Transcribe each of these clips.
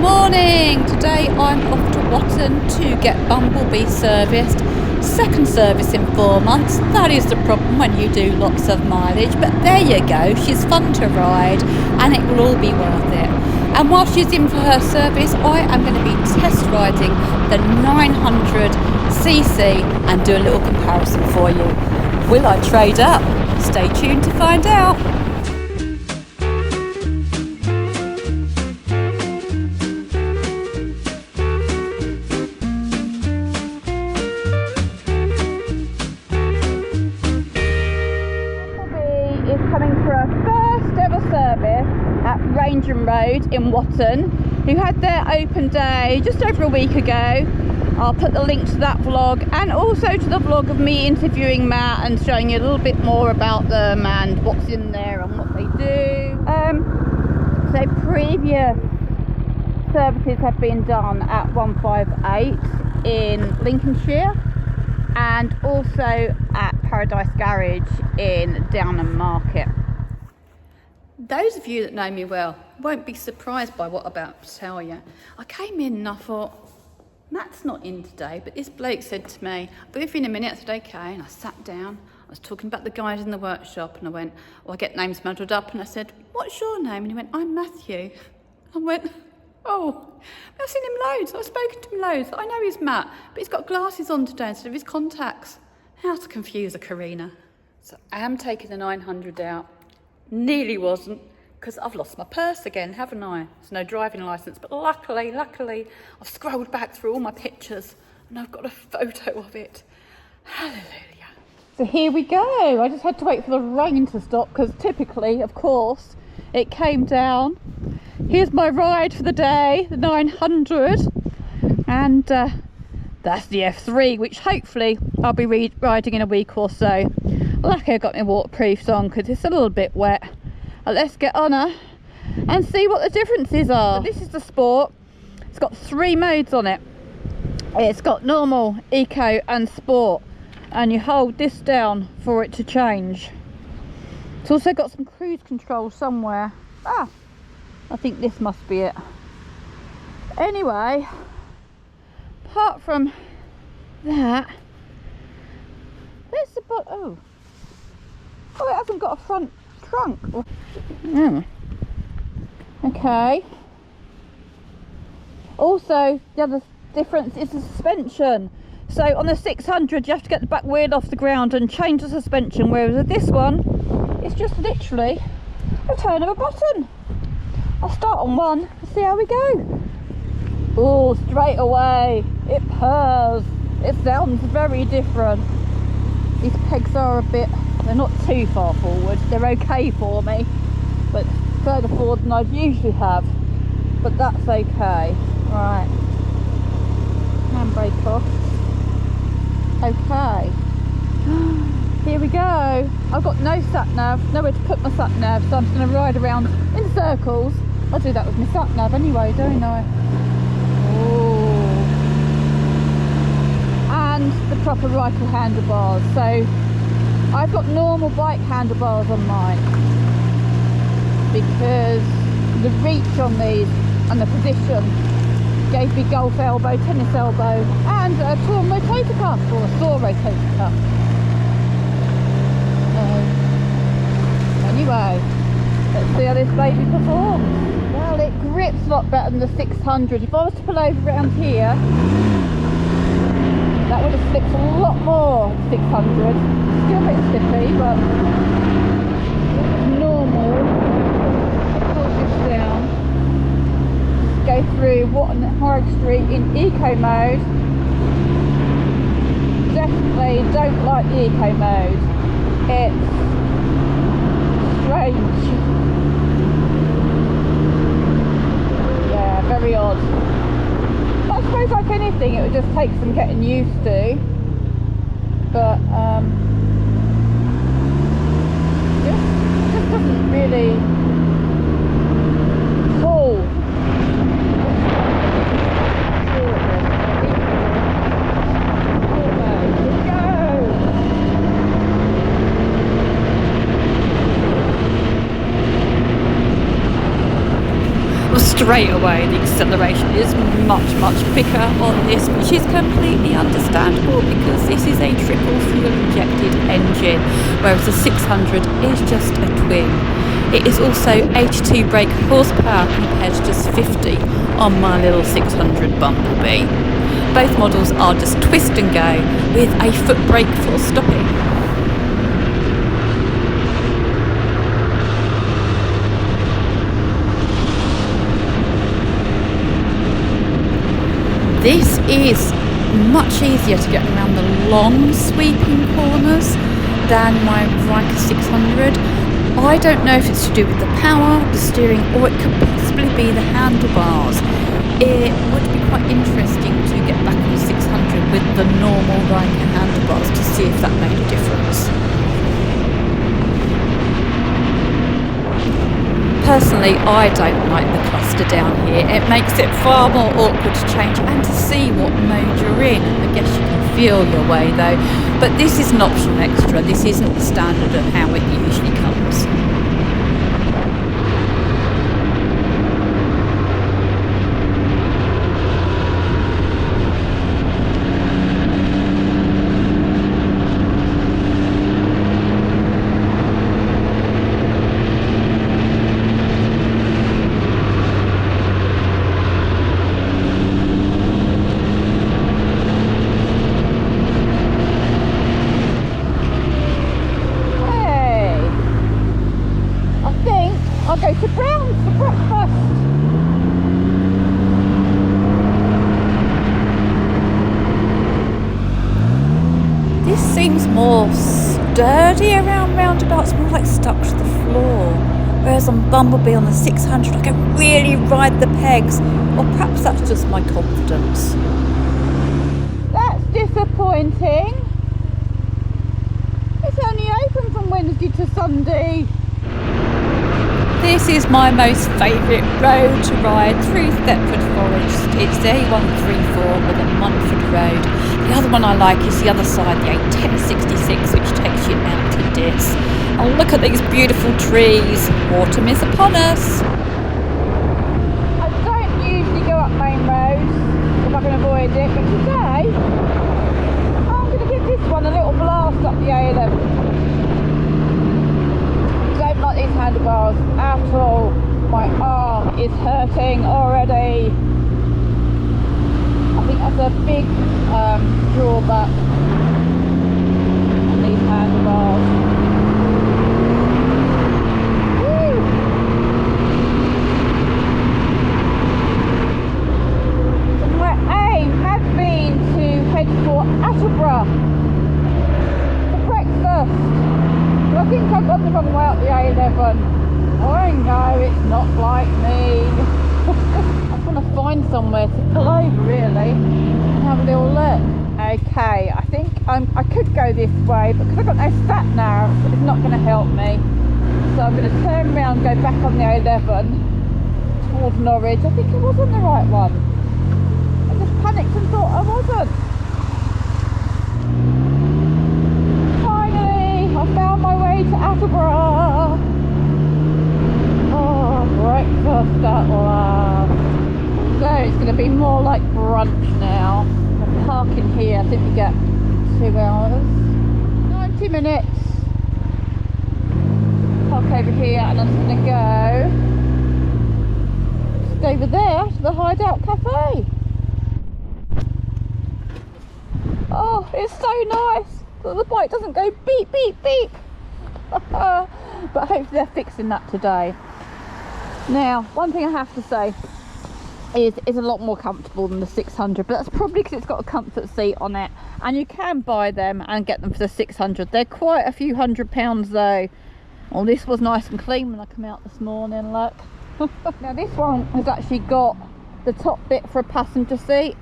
morning! Today I'm off to Watton to get Bumblebee serviced. Second service in 4 months. That is the problem when you do lots of mileage, but there you go, she's fun to ride and it will all be worth it. And while she's in for her service, I am going to be test riding the 900cc and do a little comparison for you. Will I trade up? Stay tuned to find out. Road in Watton, who had their open day just over a week ago. I'll put the link to that vlog and also to the vlog of me interviewing Matt and showing you a little bit more about them and what's in there and what they do. So previous services have been done at 158 in Lincolnshire and also at Paradise Garage in Downham Market. Those of you that know me well won't be surprised by what I'm about to tell you. I came in and I thought, Matt's not in today, but this bloke said to me, I'll be with you in a minute. I said, okay, and I sat down. I was talking about the guys in the workshop and I went, I get names muddled up, and I said, what's your name? And he went, I'm Matthew. I went, oh, I've seen him loads. I've spoken to him loads. I know he's Matt, but he's got glasses on today instead of his contacts. How to confuse a Karina. So I am taking the 900 out. Nearly wasn't, because I've lost my purse again, haven't I? There's no driving licence, but luckily, I've scrolled back through all my pictures and I've got a photo of it. Hallelujah. So here we go. I just had to wait for the rain to stop because typically, of course, it came down. Here's my ride for the day, the 900, and that's the F3, which hopefully I'll be riding in a week or so. Lucky I got my waterproofs on because it's a little bit wet. Let's get on her and see what the differences are. So this is the Sport. It's got 3 modes on it. It's got normal, eco and sport, and you hold this down for it to change. It's also got some cruise control somewhere. I think this must be it. Anyway, apart from that, there's the oh, it hasn't got a front trunk. Okay. Also, the other difference is the suspension. So on the 600 you have to get the back wheel off the ground and change the suspension, whereas with this one it's just literally a turn of a button. I'll start on one and see how we go. Oh, straight away it purrs. It sounds very different. These pegs are they're not too far forward. They're okay for me, but further forward than I'd usually have. But that's okay. Right. Handbrake off. Okay. Here we go. I've got no sat-nav, nowhere to put my sat-nav, so I'm just going to ride around in circles. I'll do that with my sat-nav anyway, don't I? Oh. And the proper Riker handlebars. So I've got normal bike handlebars on mine because the reach on these and the position gave me golf elbow, tennis elbow and a torn rotator cuff, or a sore rotator cuff. Anyway, let's see how this baby performs. Well, it grips a lot better than the 600. If I was to pull over around here, that would have slipped a lot more 600. Still a bit stiffy, but normal. Pull this down. Go through Watton High Street in eco mode. Definitely don't like the eco mode. It's strange. Yeah, very odd. But I suppose like anything, it would just take some getting used to. But just doesn't really pull. straight away the acceleration is much quicker on this, which is completely understandable because this is a triple fuel injected engine, whereas the 600 is just a twin. It is also 82 brake horsepower compared to just 50 on my little 600 Bumblebee. Both models are just twist and go with a foot brake for stopping. This is much easier to get around the long sweeping corners than my Riker 600. I don't know if it's to do with the power, the steering, or it could possibly be the handlebars. It would be quite interesting to get back on the 600 with the normal Riker handlebars to see if that made a difference. Personally, I don't like the cluster down here. It makes it far more awkward to change and to see what mode you're in. I guess you can feel your way though. But this is an optional extra. This isn't the standard of how it usually comes. I'll go to Brown's for breakfast. This seems more sturdy around roundabouts, more like stuck to the floor. Whereas on Bumblebee on the 600 I can really ride the pegs. Or perhaps that's just my confidence. That's disappointing. It's only open from Wednesday to Sunday. This is my most favourite road to ride through Thetford Forest. It's the A134 with a Munford Road. The other one I like is the other side, the A1066, which takes you out to Diss. Oh, look at these beautiful trees. Autumn is upon us. I don't usually go up main roads if I can avoid it, but today I'm going to give this one a little blast up the A11. Don't like these handlebars at all. My arm is hurting already. I think that's a big drawback on these handlebars. Woo! So my aim had been to head for Attleborough for breakfast. I think I've gone the wrong way up the A11. Oh, I know it's not like me. I just want to find somewhere to pull over really and have a little look. Okay, I think I could go this way, but because I've got no sat nav, it's not going to help me. So I'm going to turn around and go back on the A11 towards Norwich. I think I was on the right one. I just panicked and thought I wasn't. I found my way to Attleborough. Oh, breakfast at last. So it's going to be more like brunch now. I'm parking here. I think we get 2 hours. 90 minutes. Park over here and I'm just going to go over there to the Hideout Cafe. Oh, it's so nice. So the bike doesn't go beep beep beep. But hopefully they're fixing that today. Now, one thing I have to say is it's a lot more comfortable than the 600, but that's probably because it's got a comfort seat on it, and you can buy them and get them for the 600. They're quite a few £100s though. Well, this was nice and clean when I come out this morning, look. Now this one has actually got the top bit for a passenger seat.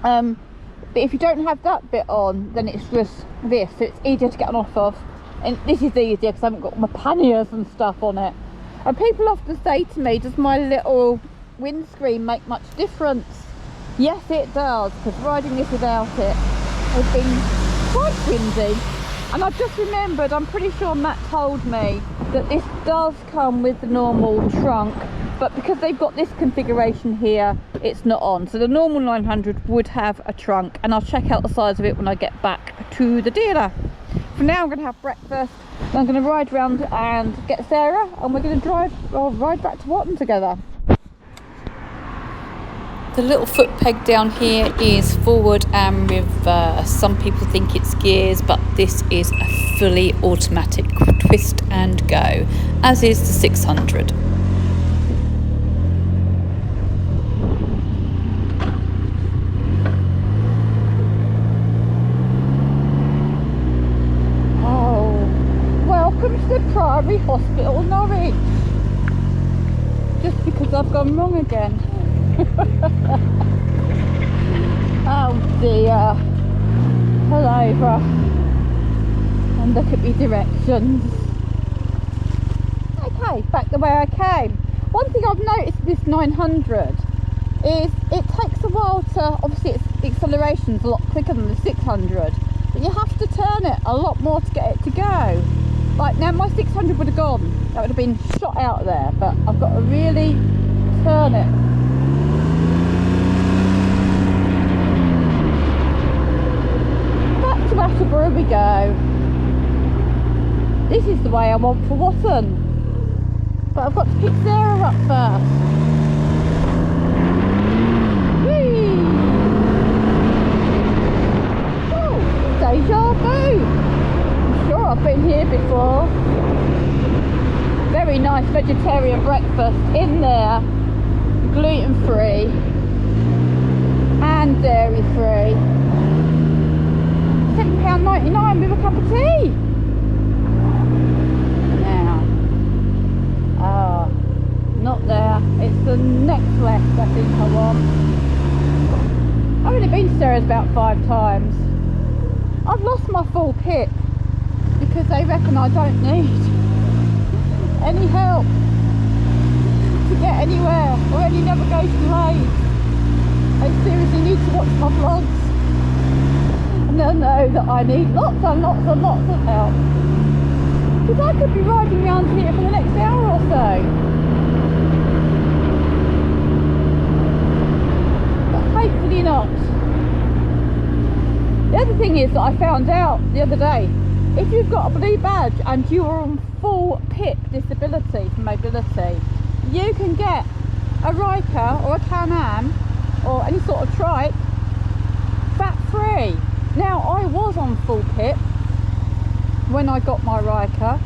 But if you don't have that bit on, then it's just this, so it's easier to get on off of. And this is easier because I haven't got my panniers and stuff on it. And people often say to me, does my little windscreen make much difference? Yes, it does, because riding this without it has been quite windy. And I've just remembered, I'm pretty sure Matt told me that this does come with the normal trunk, but because they've got this configuration here, it's not on. So the normal 900 would have a trunk, and I'll check out the size of it when I get back to the dealer. For now, I'm going to have breakfast, and I'm going to ride around and get Sarah, and we're going to ride back to Watton together. The little foot peg down here is forward and reverse. Some people think it's gears, but this is a fully automatic twist and go, as is the 600. Oh, welcome to the Priory Hospital, Norwich. Just because I've gone wrong again. Oh dear. Pull over and look at me directions. Okay, back the way I came. One thing I've noticed with this 900 is it takes a while to, obviously its acceleration's a lot quicker than the 600, but you have to turn it a lot more to get it to go. Like now my 600 would have gone, that would have been shot out there, but I've got to really turn it. Where we go. This is the way I want for Watton, but I've got to pick Sarah up first. Whee! Oh, deja vu. I'm sure I've been here before. Very nice vegetarian breakfast in there, gluten free and dairy free. £7.99 with a cup of tea. Now, not there. It's the next left I think I want. I've only been to Sarah's about 5 times. I've lost my full kit because they reckon I don't need any help to get anywhere or any navigation aids. They seriously need to watch my vlogs. They'll know that I need lots and lots and lots of help, because I could be riding around here for the next hour or so, but hopefully not. The other thing is that I found out the other day, if you've got a blue badge and you are on full PIP disability for mobility, you can get a Riker or a Can-Am or any sort of trike VAT free. Now, I was on full PIP when I got my Riker,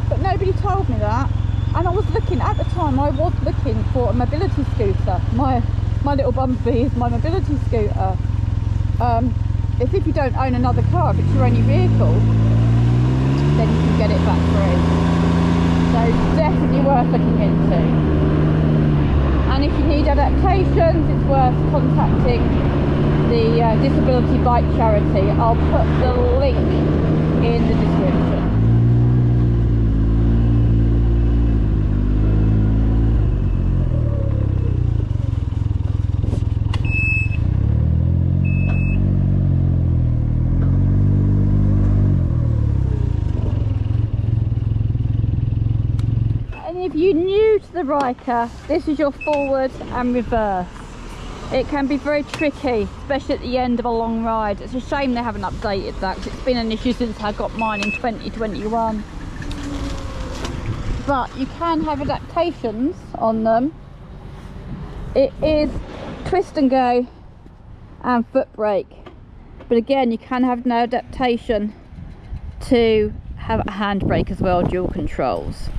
but nobody told me that. And I was looking, at the time, I was looking for a mobility scooter. My little bumblebee is my mobility scooter. It's if you don't own another car, if it's your only vehicle, then you can get it back free. So, definitely worth looking into. And if you need adaptations, it's worth contacting the Disability Bike Charity. I'll put the link in the description. And if you're new to the Riker, this is your forward and reverse. It can be very tricky, especially at the end of a long ride. It's a shame they haven't updated that, because it's been an issue since I got mine in 2021. But you can have adaptations on them. It is twist and go and foot brake. But again, you can have no adaptation to have a handbrake as well, dual controls.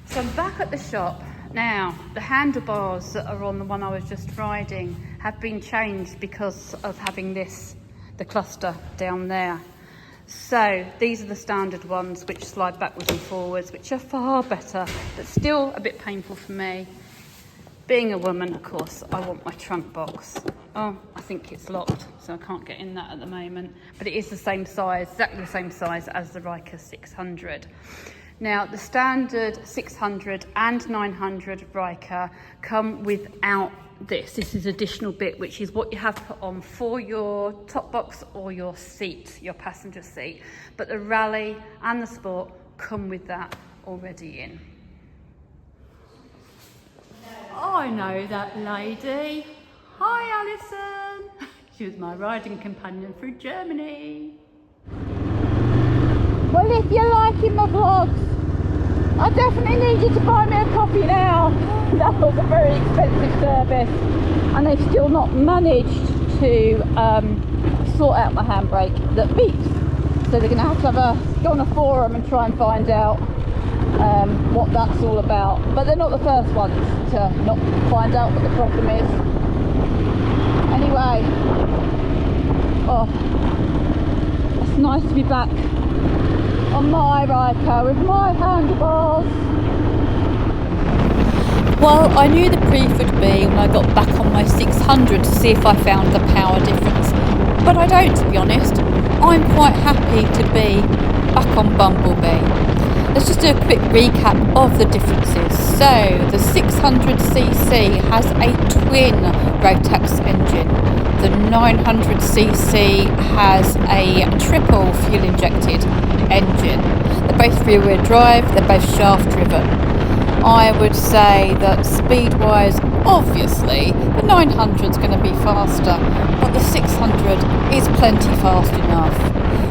So I'm back at the shop. Now, the handlebars that are on the one I was just riding have been changed because of having the cluster down there. So these are the standard ones which slide backwards and forwards, which are far better, but still a bit painful for me. Being a woman, of course, I want my trunk box. Oh, I think it's locked, so I can't get in that at the moment. But it is the same size, exactly the same size as the Riker 600. Now, the standard 600 and 900 Riker come without this. This is additional bit, which is what you have put on for your top box or your seat, your passenger seat. But the Rally and the Sport come with that already in. I know that lady. Hi, Alison. She was my riding companion through Germany. Well, if you're liking my vlogs, I definitely need you to buy me a copy now. That was a very expensive service, and they've still not managed to sort out my handbrake that beeps. So they're going to have go on a forum and try and find out what that's all about. But they're not the first ones to not find out what the problem is. Anyway, oh, it's nice to be back on my Riker with my handlebars. Well, I knew the brief would be when I got back on my 600 to see if I found the power difference, but I don't, to be honest. I'm quite happy to be back on Bumblebee. Let's just do a quick recap of the differences. So the 600cc has a twin Rotax engine. The 900cc has a triple fuel injected engine. They're both rear wheel drive, they're both shaft driven. I would say that speed wise, obviously the 900 is going to be faster, but the 600 is plenty fast enough.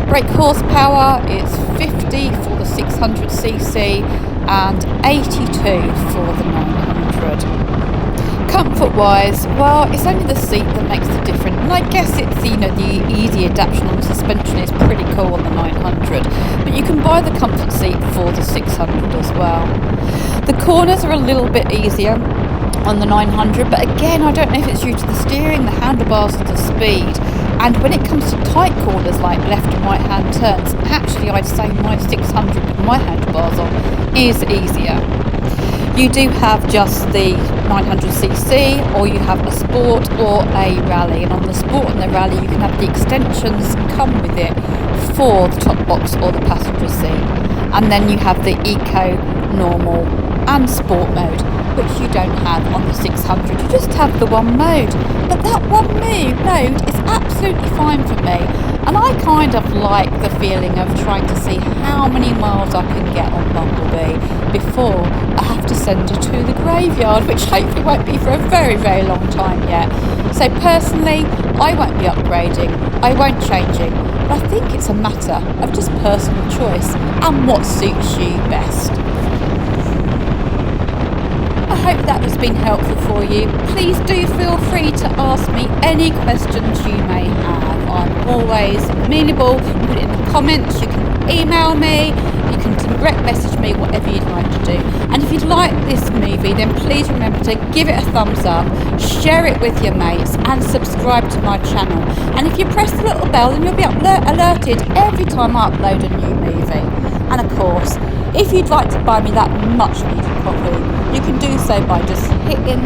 Brake horsepower is 50 for the 600cc and 82 for the 900. Comfort wise, well, it's only the seat that makes the difference, and I guess it's the easy adaptation on the suspension is pretty cool on the 900, but you can buy the comfort seat for the 600 as well. The corners are a little bit easier on the 900, but again, I don't know if it's due to the steering, the handlebars, or the speed. And when it comes to tight corners like left and right hand turns, actually I'd say my 600 with my handlebars on is easier. You do have just the 900cc, or you have a sport or a rally, and on the sport and the rally you can have the extensions come with it for the top box or the passenger seat, and then you have the eco, normal and sport mode, which you don't have on the 600. You just have the one mode, but that one mode is absolutely fine for me, and I kind of like the feeling of trying to see how many miles I can get on Bumblebee before I have to send her to the graveyard, which hopefully won't be for a very, very long time yet. So personally, I won't be upgrading, I won't changing, but I think it's a matter of just personal choice and what suits you best. I hope that has been helpful for you. Please do feel free to ask me any questions you may have. I'm always amenable. You can put it in the comments, you can email me, you can direct message me, whatever you'd like to do. And if you'd like this movie, then please remember to give it a thumbs up, share it with your mates, and subscribe to my channel. And if you press the little bell, then you'll be alerted every time I upload a new movie. And of course, if you'd like to buy me that much needed copy, you can do so by just hitting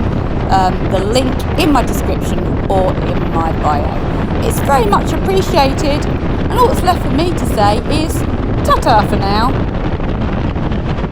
the link in my description or in my bio. It's very much appreciated, and all that's left for me to say is ta-ta for now.